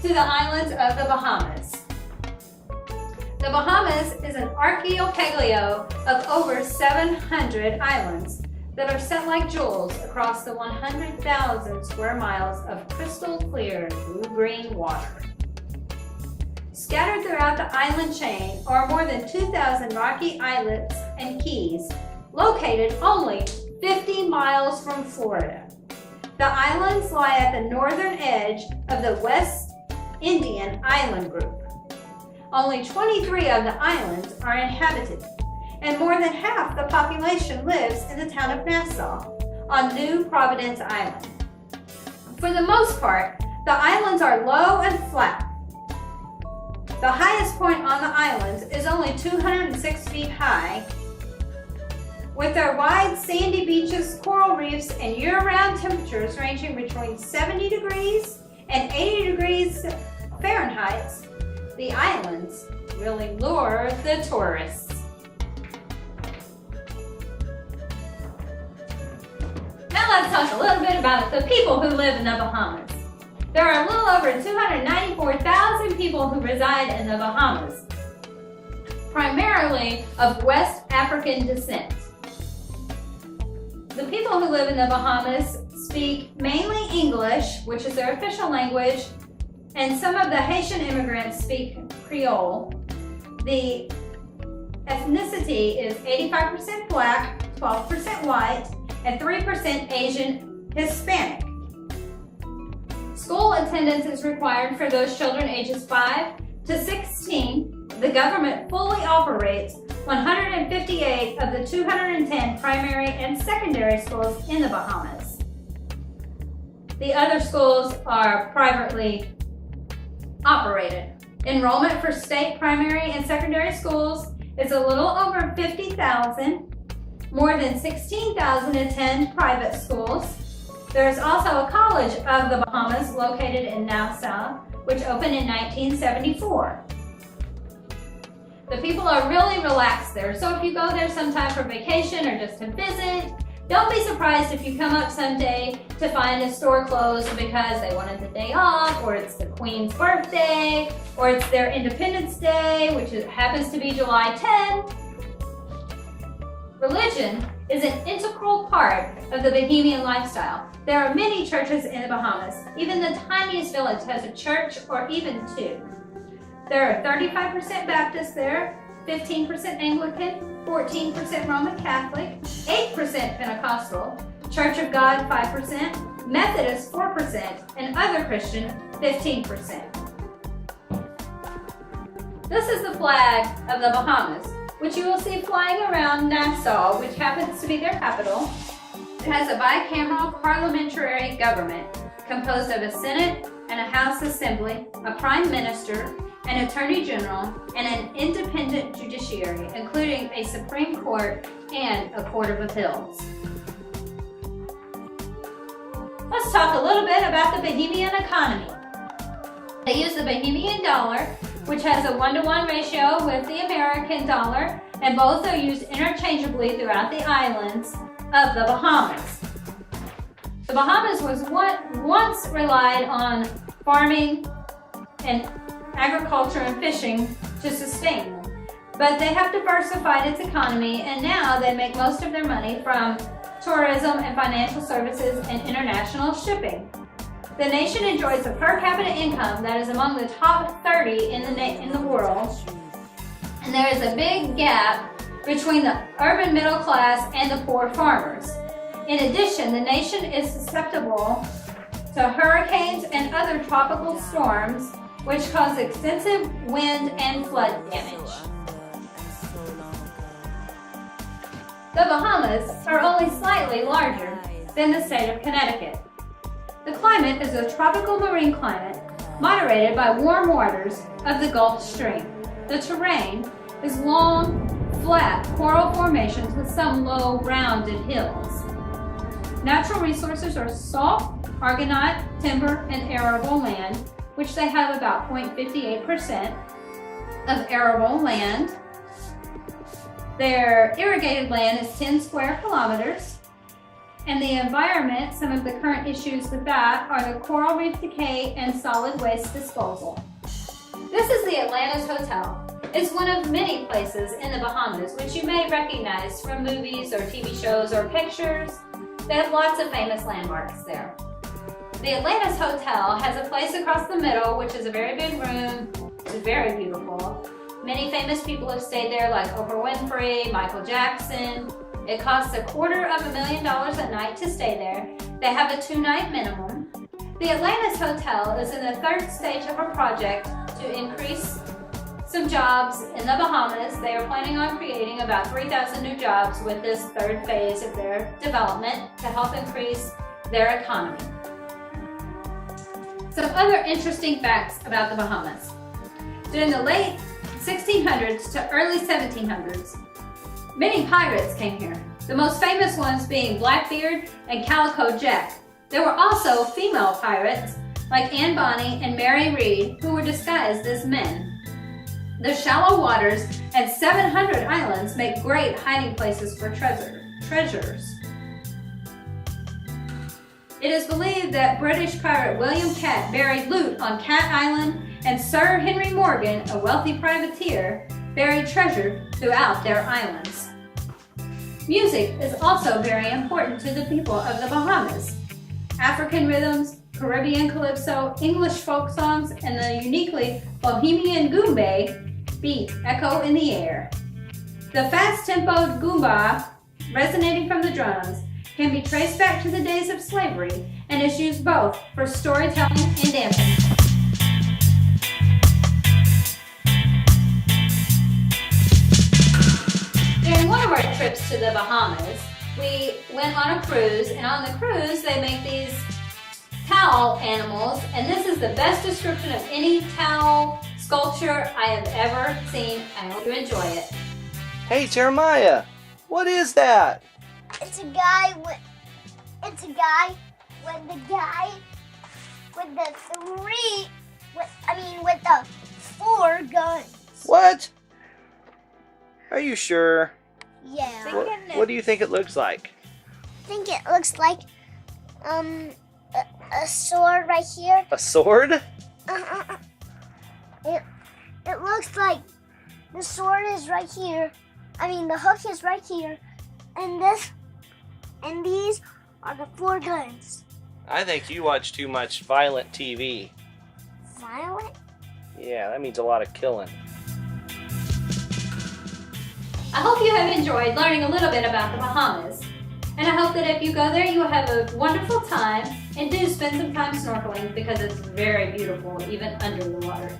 to the islands of the Bahamas. The Bahamas is an archipelago of over 700 islands that are set like jewels across the 100,000 square miles of crystal clear blue-green water. Scattered throughout the island chain are more than 2,000 rocky islets and keys, located only 50 miles from Florida. The islands lie at the northern edge of the West Indian island group. Only 23 of the islands are inhabited, and more than half the population lives in the town of Nassau on New Providence Island. For the most part, the islands are low and flat. The highest point on the islands is only 206 feet high, with their wide sandy beaches, coral reefs, and year-round temperatures ranging between 70 degrees and 80 degrees Fahrenheit. The islands really lure the tourists. Now let's talk a little bit about the people who live in the Bahamas. There are a little over 294,000 people who reside in the Bahamas, primarily of West African descent. The people who live in the Bahamas speak mainly English, which is their official language, and some of the Haitian immigrants speak Creole. The ethnicity is 85% Black, 12% white, and 3% Asian Hispanic. School attendance is required for those children ages 5 to 16. The government fully operates 158 of the 210 primary and secondary schools in the Bahamas. The other schools are privately operated. Enrollment for state primary and secondary schools is a little over 50,000. More than 16,000 attend private schools. There is also a College of the Bahamas located in Nassau, which opened in 1974. The people are really relaxed there, so if you go there sometime for vacation or just to visit, don't be surprised if you come up someday to find a store closed because they wanted the day off, or it's the Queen's birthday, or it's their Independence Day, which happens to be July 10th. Religion is an integral part of the Bahamian lifestyle. There are many churches in the Bahamas. Even the tiniest village has a church or even two. There are 35% Baptists there, 15% Anglican, 14% Roman Catholic, 8% Pentecostal, Church of God 5%, Methodist 4%, and other Christian 15%. This is the flag of the Bahamas, which you will see flying around Nassau, which happens to be their capital. It has a bicameral parliamentary government composed of a Senate and a House Assembly, a Prime Minister, an Attorney General, and an independent judiciary, including a Supreme Court and a Court of Appeals. Let's talk a little bit about the Bahamian economy. They use the Bahamian dollar, which has a 1-to-1 ratio with the American dollar, and both are used interchangeably throughout the islands of the Bahamas. The Bahamas was once relied on farming and agriculture and fishing to sustain them, but they have diversified its economy, and now they make most of their money from tourism and financial services and international shipping. The nation enjoys a per capita income that is among the top 30 in the world, and there is a big gap between the urban middle class and the poor farmers. In addition, the nation is susceptible to hurricanes and other tropical storms, which cause extensive wind and flood damage. The Bahamas are only slightly larger than the state of Connecticut. The climate is a tropical marine climate, moderated by warm waters of the Gulf Stream. The terrain is long, flat coral formations with some low, rounded hills. Natural resources are salt, argonite, timber, and arable land, which they have about 0.58% of arable land. Their irrigated land is 10 square kilometers. And the environment, some of the current issues with that are the coral reef decay and solid waste disposal. This is the Atlantis Hotel. It's one of many places in the Bahamas which you may recognize from movies or TV shows or pictures. They have lots of famous landmarks there. The Atlantis Hotel has a place across the middle which is a very big room. It's very beautiful. Many famous people have stayed there like Oprah Winfrey, Michael Jackson. It costs $250,000 a night to stay there. They have a 2-night minimum. The Atlantis Hotel is in the 3rd stage of a project to increase some jobs in the Bahamas. They are planning on creating about 3,000 new jobs with this 3rd phase of their development to help increase their economy. Some other interesting facts about the Bahamas. During the late 1600s to early 1700s, many pirates came here, the most famous ones being Blackbeard and Calico Jack. There were also female pirates like Anne Bonny and Mary Read who were disguised as men. The shallow waters and 700 islands make great hiding places for treasures. It is believed that British pirate William Cat buried loot on Cat Island, and Sir Henry Morgan, a wealthy privateer, buried treasure throughout their islands. Music is also very important to the people of the Bahamas. African rhythms, Caribbean calypso, English folk songs, and the uniquely Bohemian goombay beat echo in the air. The fast-tempoed goomba, resonating from the drums, can be traced back to the days of slavery and is used both for storytelling and dancing. During one of our trips to the Bahamas, we went on a cruise, and on the cruise they make these towel animals, and this is the best description of any towel sculpture I have ever seen. I hope you enjoy it. Hey Jeremiah, what is that? It's a guy with the 4 guns. What? Are you sure? Yeah. What do you think it looks like? I think it looks like a sword right here. A sword? It looks like the sword is right here. I mean, the hook is right here, and these are the 4 guns. I think you watch too much violent TV. Violent? Yeah, that means a lot of killing. I hope you have enjoyed learning a little bit about the Bahamas. And I hope that if you go there, you will have a wonderful time, and do spend some time snorkeling because it's very beautiful, even under the water.